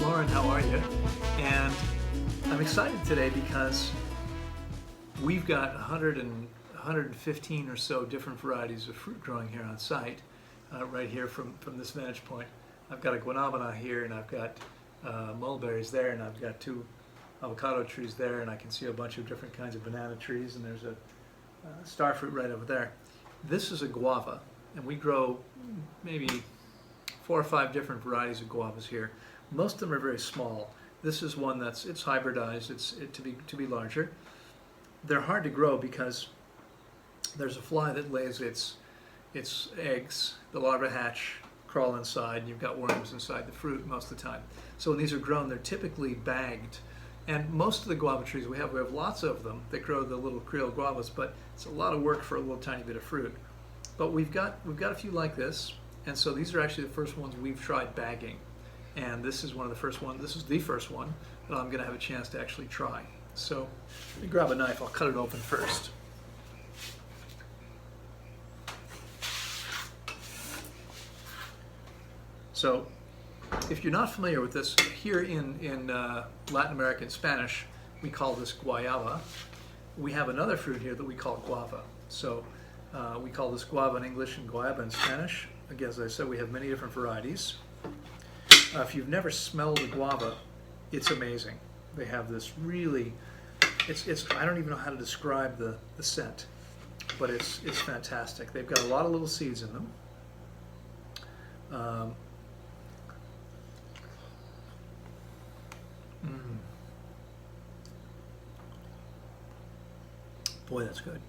Loren, how are you? And I'm excited today because we've got 115 or so different varieties of fruit growing here on site, right here from this vantage point. I've got a guanabana here, and I've got mulberries there, and I've got 2 avocado trees there, and I can see a bunch of different kinds of banana trees, and there's a star fruit right over there. This is a guava, and we grow maybe 4 or 5 different varieties of guavas here. Most of them are very small. This is one it's hybridized. It's to be larger. They're hard to grow because there's a fly that lays its eggs. The larvae hatch, crawl inside, and you've got worms inside the fruit most of the time. So when these are grown, they're typically bagged. And most of the guava trees we have lots of them that grow the little Creole guavas, but it's a lot of work for a little tiny bit of fruit. But we've got a few like this, and so these are actually the first ones we've tried bagging. And this is one of the first ones. This is the first one that I'm going to have a chance to actually try. So let me grab a knife. I'll cut it open first. So if you're not familiar with this, here in Latin American Spanish, we call this guayaba. We have another fruit here that we call guava. So we call this guava in English and guayaba in Spanish. Again, as I said, we have many different varieties. If you've never smelled a guava, it's amazing. They have this really, I don't even know how to describe the scent, but it's fantastic. They've got a lot of little seeds in them. Boy, that's good.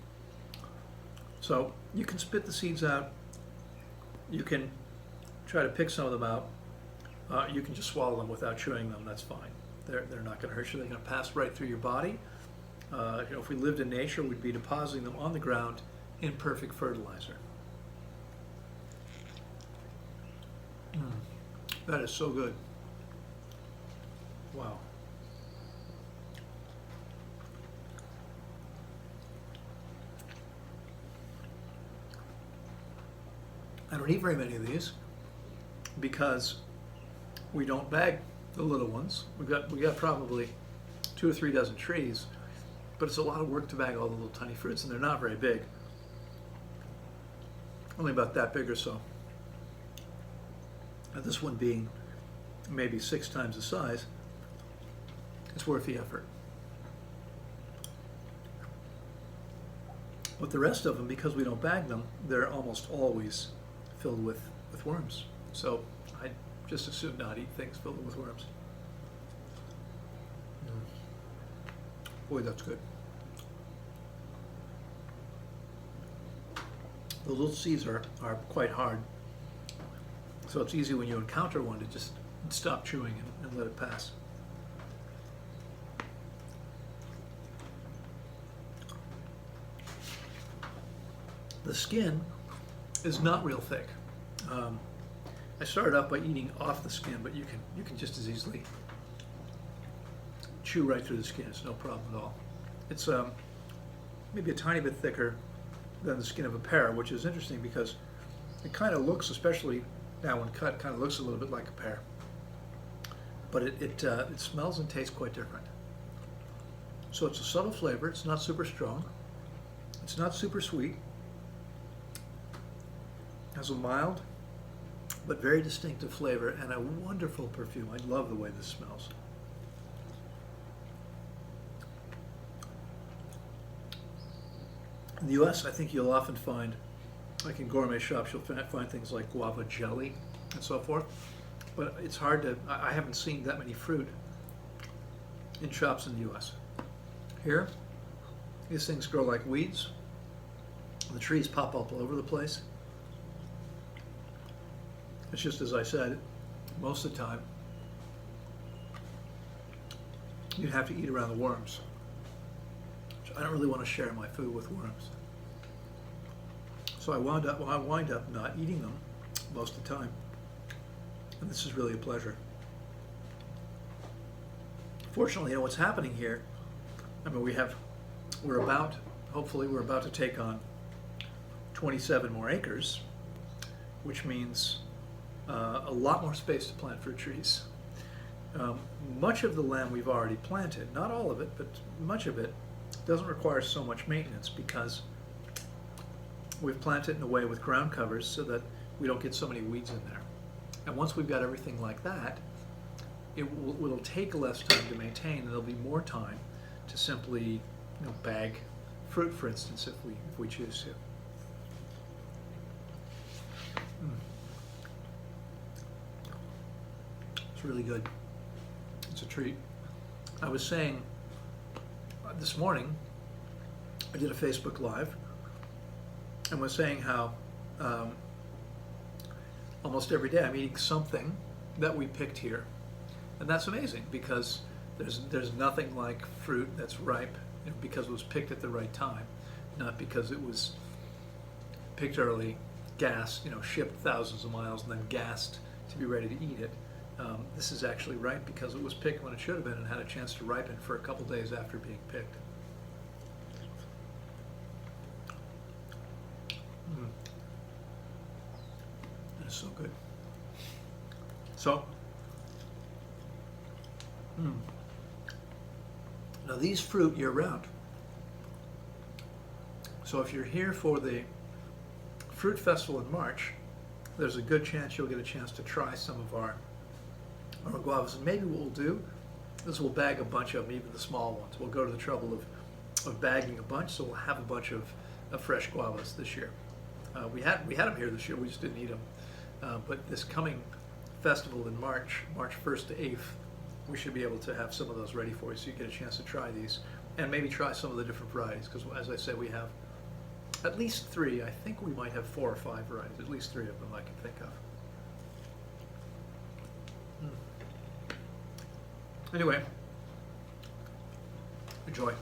So you can spit the seeds out. You can try to pick some of them out. You can just swallow them without chewing them. That's fine. They're not going to hurt you. They're going to pass right through your body. If we lived in nature, we'd be depositing them on the ground in perfect fertilizer. That is so good. Wow. I don't eat very many of these because we don't bag the little ones. We got probably 2 or 3 dozen trees, but it's a lot of work to bag all the little tiny fruits, and they're not very big. Only about that big or so. Now this one being maybe 6 times the size, it's worth the effort. But the rest of them, because we don't bag them, they're almost always filled with worms. So I just as soon not eat things filled with worms. Boy, that's good. The little seeds are quite hard, so it's easy when you encounter one to just stop chewing and let it pass. The skin is not real thick. I started out by eating off the skin, but you can just as easily chew right through the skin. It's no problem at all. It's maybe a tiny bit thicker than the skin of a pear, which is interesting because it kind of looks, especially now when cut, kind of looks a little bit like a pear. But it smells and tastes quite different. So it's a subtle flavor. It's not super strong. It's not super sweet. It has a mild but very distinctive flavor and a wonderful perfume. I love the way this smells. In the US, I think you'll often find, like in gourmet shops, you'll find things like guava jelly and so forth. But it's hard to, I haven't seen that many fruit in shops in the US. Here, these things grow like weeds. The trees pop up all over the place. It's just as I said, most of the time, you'd have to eat around the worms. I don't really want to share my food with worms. So I wind up not eating them most of the time. And this is really a pleasure. Fortunately, what's happening here, I mean, hopefully we're about to take on 27 more acres, which means a lot more space to plant fruit trees. Much of the land we've already planted, not all of it, but much of it doesn't require so much maintenance because we've planted it in a way with ground covers so that we don't get so many weeds in there. And once we've got everything like that, it'll take less time to maintain, and there'll be more time to simply, bag fruit, for instance, if we choose to. It's really good. It's a treat. I was saying this morning, I did a Facebook Live and was saying how almost every day I'm eating something that we picked here. And that's amazing because there's nothing like fruit that's ripe because it was picked at the right time, not because it was picked early, gassed, shipped thousands of miles and then gassed to be ready to eat it. This is actually ripe because it was picked when it should have been and had a chance to ripen for a couple days after being picked. It is so good. So, now these fruit year round. So if you're here for the fruit festival in March, there's a good chance you'll get a chance to try some of our guavas. And maybe what we'll do is we'll bag a bunch of them, even the small ones. We'll go to the trouble of bagging a bunch, so we'll have a bunch of fresh guavas this year. We had them here this year, we just didn't eat them. But this coming festival in March 1st to 8th, we should be able to have some of those ready for you so you get a chance to try these and maybe try some of the different varieties, because as I said, we have at least 3. I think we might have 4 or 5 varieties, at least 3 of them I can think of. Anyway, enjoy.